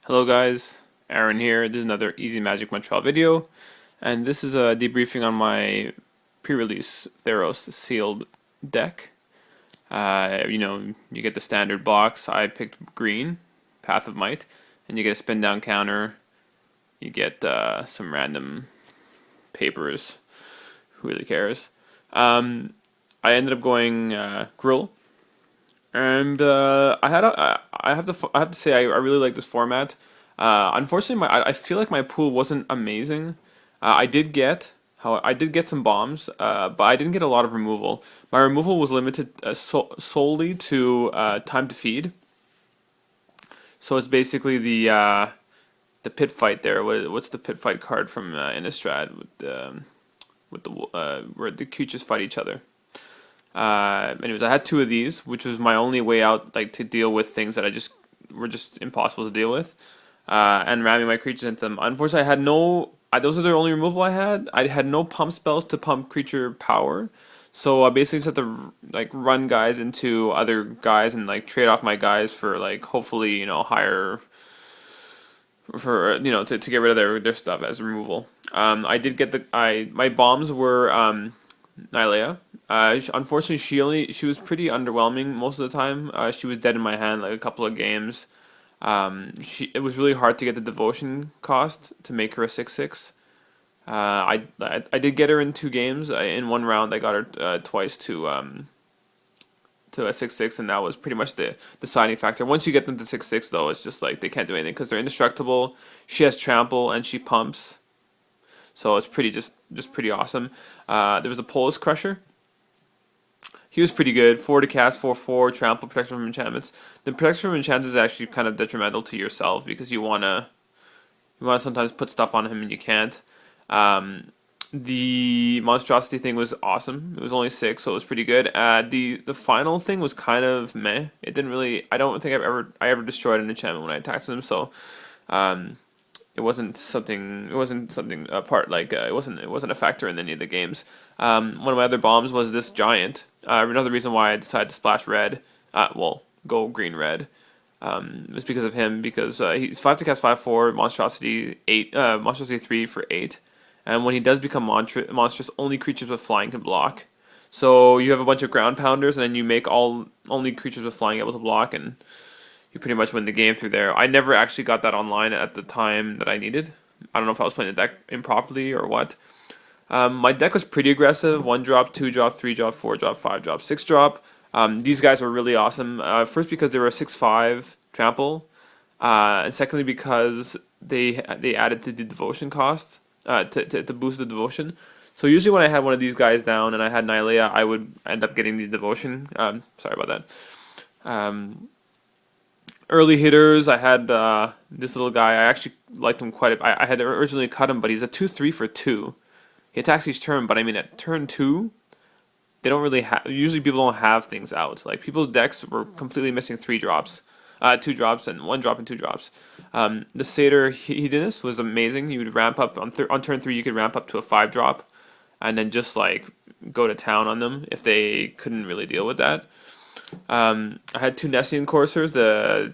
Hello guys, Aaron here. This is another Easy Magic Montreal video, and this is a debriefing on my pre-release Theros sealed deck. You get the standard box. I picked green, Path of Might, and you get a spin down counter. You get some random papers. Who really cares? I ended up going Gruul, and I have to say I really like this format. Unfortunately, I feel like my pool wasn't amazing. I did get some bombs, but I didn't get a lot of removal. My removal was limited solely to time to feed. So it's basically the pit fight there. What's the pit fight card from Innistrad with the where the creatures fight each other? Anyways, I had two of these, which was my only way out, like to deal with things that I just were just impossible to deal with, and ramming my creatures into them. Unfortunately, I had no. Those are the only removal I had. I had no pump spells to pump creature power, so I basically just had to like run guys into other guys and like trade off my guys for like hopefully higher for to get rid of their stuff as removal. I did get my bombs were Nylea. Unfortunately, she was pretty underwhelming most of the time. She was dead in my hand like a couple of games. It was really hard to get the devotion cost to make her a 6/6. I did get her in 2 games. In one round, I got her twice to a 6/6, and that was pretty much the deciding factor. Once you get them to 6/6, though, it's just like they can't do anything because they're indestructible. She has trample and she pumps, so it's just pretty awesome. There was a Polis Crusher. He was pretty good. 4 to cast, 4/4, trample, protection from enchantments. The protection from enchantments is actually kind of detrimental to yourself because you wanna sometimes put stuff on him and you can't. Um, the monstrosity thing was awesome. It was only 6, so it was pretty good. The final thing was kind of meh. It didn't really. I don't think I ever destroyed an enchantment when I attacked them. So um, it wasn't something. It wasn't something apart. Like it wasn't a factor in any of the games. One of my other bombs was this giant. Another reason why I decided to splash red. Go green red. Was because of him because he's 5 to cast 5/4 monstrosity 8 monstrosity 3 for 8, and when he does become monstrous, only creatures with flying can block. So you have a bunch of ground pounders, and then you make only creatures with flying able to block, and you pretty much win the game through there. I never actually got that online at the time that I needed. I don't know if I was playing the deck improperly or what. My deck was pretty aggressive: 1 drop, 2 drop, 3 drop, 4 drop, 5 drop, 6 drop. These guys were really awesome. First because they were a 6/5 trample, and secondly because they added to the devotion cost to boost the devotion. So usually when I had one of these guys down and I had Nylea, I would end up getting the devotion. Sorry about that. Um, Early hitters, I had this little guy. I actually liked him quite a bit. I had originally cut him, but he's a 2/3 for 2. He attacks each turn, but I mean at turn 2, they don't really have. Usually people don't have things out. Like people's decks were completely missing 3 drops, 2 drops, and 1 drop and 2 drops. The Satyr Hedonist was amazing. You would ramp up on turn 3. You could ramp up to a 5 drop, and then just like go to town on them if they couldn't really deal with that. I had 2 Nessian coursers, the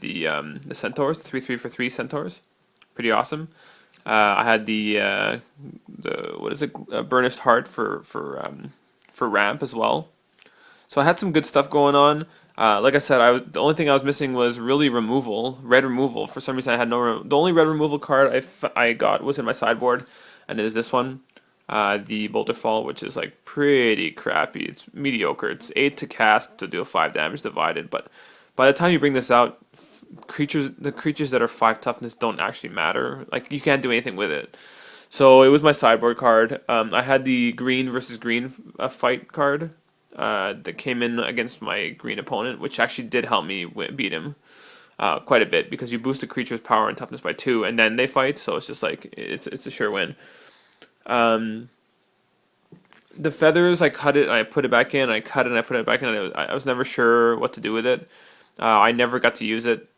centaurs, the 3/3 for 3 centaurs, pretty awesome. I had the what is it, burnished heart for ramp as well. So I had some good stuff going on. Like I said, the only thing I was missing was really removal, red removal. For some reason, I had no. The only red removal card I got was in my sideboard, and it is this one, the Bolter Fall, which is like pretty crappy. It's mediocre. It's 8 to cast to deal 5 damage divided, but by the time you bring this out, the creatures that are 5 toughness don't actually matter. Like you can't do anything with it. So it was my sideboard card. I had the green versus green fight card that came in against my green opponent, which actually did help me beat him quite a bit because you boost the creature's power and toughness by 2, and then they fight. So it's just like it's a sure win. Um, the feathers, I cut it and I put it back in. I cut it and I put it back in. And I was never sure what to do with it. I never got to use it.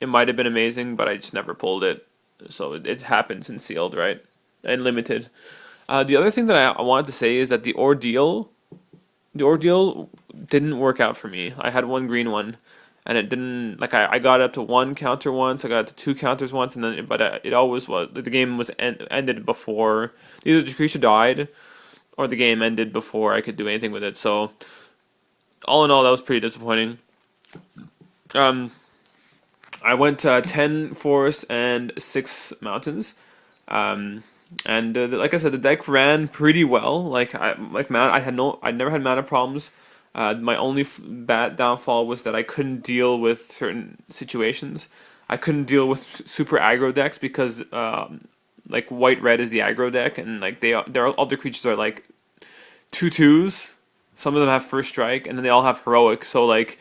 It might have been amazing, but I just never pulled it. So it happens in sealed, right? And limited. The other thing that I wanted to say is that the ordeal didn't work out for me. I had one green one, and it didn't like I got up to one counter once, I got up to two counters once, and then but it always was the game was ended before either the creature died or the game ended before I could do anything with it. So all in all, that was pretty disappointing. Um, I went 10 forests and 6 mountains. Um, and like I said, the deck ran pretty well. Mana, I never had mana problems. My only bad downfall was that I couldn't deal with certain situations. I couldn't deal with super aggro decks because like white red is the aggro deck, and like their other creatures are like 2/2s. Some of them have first strike, and then they all have heroic. So like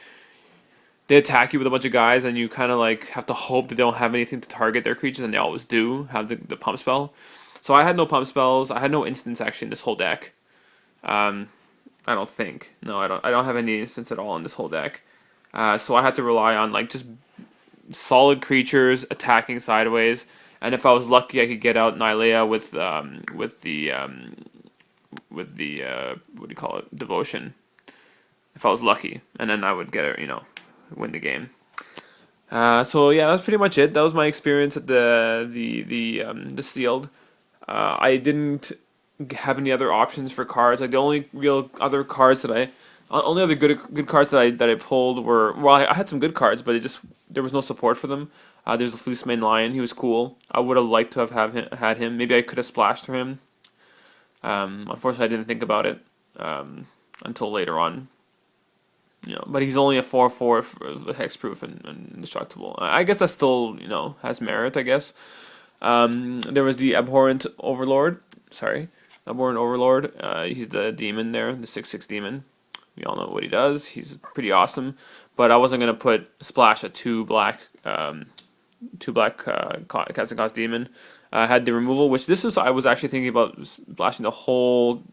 they attack you with a bunch of guys, and you kind of like have to hope that they don't have anything to target their creatures, and they always do have the pump spell. So I had no pump spells. I had no instants actually in this whole deck. Um, I don't think. No, I don't. I don't have any instants at all in this whole deck. So I had to rely on like just solid creatures attacking sideways, and if I was lucky, I could get out Nylea with the what do you call it, devotion. If I was lucky, and then I would get it, win the game. So yeah, that's pretty much it. That was my experience at the sealed. I didn't have any other options for cards. Like the only real other cards only other good cards that I pulled were, well, I had some good cards, but there was no support for them. There's the Fleece Mane Lion. He was cool. I would have liked to had him. Maybe I could have splashed for him. Unfortunately, I didn't think about it until later on. But he's only a 4/4 hexproof and indestructible. I guess that still has merit. I guess. There was the Abhorrent Overlord. Sorry, Abhorrent Overlord. He's the demon there, the 6/6 demon. We all know what he does. He's pretty awesome. But I wasn't gonna put Splash a 2 black casting cost demon. I had the removal, which I was actually thinking about splashing the whole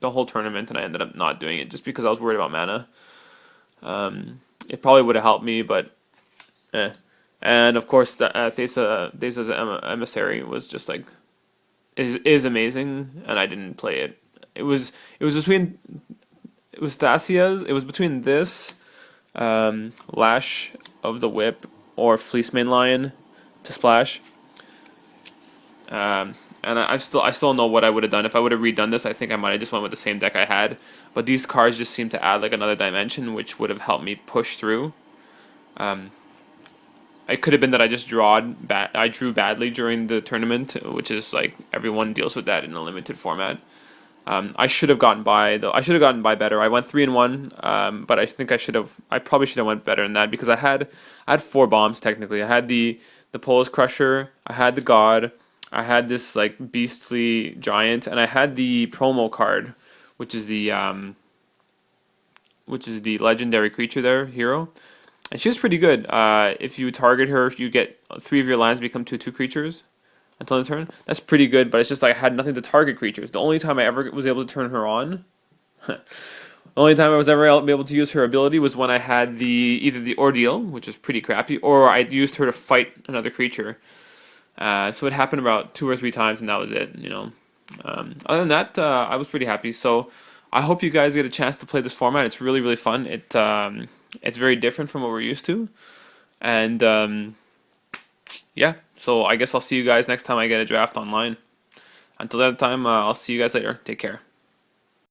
tournament, and I ended up not doing it just because I was worried about mana. It probably would have helped me, but eh. And of course, the Thesa's Emissary was just like is amazing, and I didn't play it. It was Thasia's. It was between this Lash of the Whip or Fleece Mane Lion to splash. And I still don't know what I would have done if I would have redone this. I think I might have just went with the same deck I had, but these cards just seem to add like another dimension, which would have helped me push through. It could have been that I just I drew badly during the tournament, which is like everyone deals with that in a limited format. I should have gotten by though. I should have gotten by better. I went 3-1, but I think I probably should have went better than that because I had 4 bombs technically. I had the Polis Crusher, I had the God, I had this like beastly giant, and I had the promo card, which is the legendary creature there, hero. And she's pretty good. If you target her, you get 3 of your lands become 2/2 creatures until end turn. That's pretty good, but it's just like I had nothing to target creatures. The only time I ever was able to turn her on, the only time I was ever able to use her ability was when I had either the Ordeal, which is pretty crappy, or I used her to fight another creature. So it happened about 2 or 3 times, and that was it. Other than that, I was pretty happy. So I hope you guys get a chance to play this format. It's really, really fun. It's very different from what we're used to, and yeah. So I guess I'll see you guys next time I get a draft online. Until that time, I'll see you guys later. Take care.